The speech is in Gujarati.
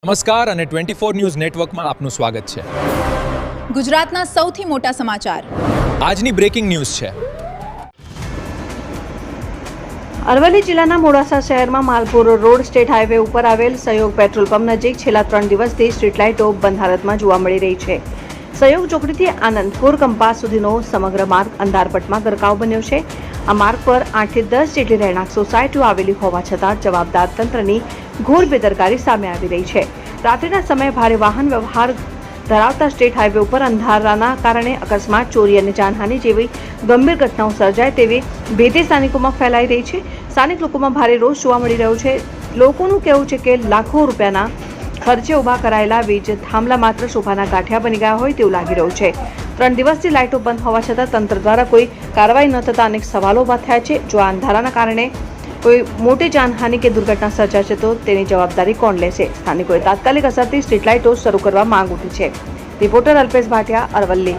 નમસ્કાર અને 24 ન્યૂઝ નેટવર્કમાં આપનું સ્વાગત છે. ગુજરાતના સૌથી મોટા સમાચાર આજની બ્રેકિંગ ન્યૂઝ છે. અરવલ્લી જિલ્લાના મોડાસા શહેરમાં માલપુર રોડ સ્ટેટ હાઈવે ઉપર આવેલ સહયોગ પેટ્રોલ પંપ નજીક છેલ્લા 3 દિવસથી સ્ટ્રીટ લાઇટો બંધ હાલતમાં જોવા મળી રહી છે. સહયોગ ચોકડીથી આનંદપુર કંપાસ સુધીનો સમગ્ર માર્ગ અંધારપટમાં ગરકાવ બન્યો છે. આ માર્ગ પર 8 થી 10 જેટલી રહેણાંક સોસાયટીઓ આવેલી હોવા છતાં જવાબદાર તંત્રની ઘોર બેદરકારી સામે આવી રહી છે. રાત્રિના સમયે ભારે વાહન વ્યવહાર ધરાવતા સ્ટેટ હાઈવે ઉપર અંધારાના કારણે અકસ્માત, ચોરી અને જાનહાનિ જેવી ગંભીર ઘટનાઓ સર્જાય તેવી ભીતિ સ્થાનિકોમાં ફેલાઈ રહી છે. સ્થાનિક લોકોમાં ભારે રોષ જોવા મળી રહ્યો છે. લોકોનું કહેવું છે કે લાખો રૂપિયાના ખર્ચે ઊભા કરાયેલા વીજ થાંભલા માત્ર શોભાના ગાંઠિયા બની ગયા હોય તેવું લાગી રહ્યું છે. 3 દિવસથી લાઇટો બંધ હોવા છતાં તંત્ર દ્વારા કોઈ કાર્યવાહી ન થતા અનેક સવાલો ઊભા થયા છે. જો આ અંધારાના કારણે કોઈ મોટી જાનહાનિ કે દુર્ઘટના સર્જાશે તો તેની જવાબદારી કોણ લેશે? સ્થાનિકોએ તાત્કાલિક અસરથી સ્ટ્રીટ લાઇટો શરૂ કરવા માંગ ઉઠી છે. રિપોર્ટર અલ્પેશ ભાટિયા, અરવલ્લી.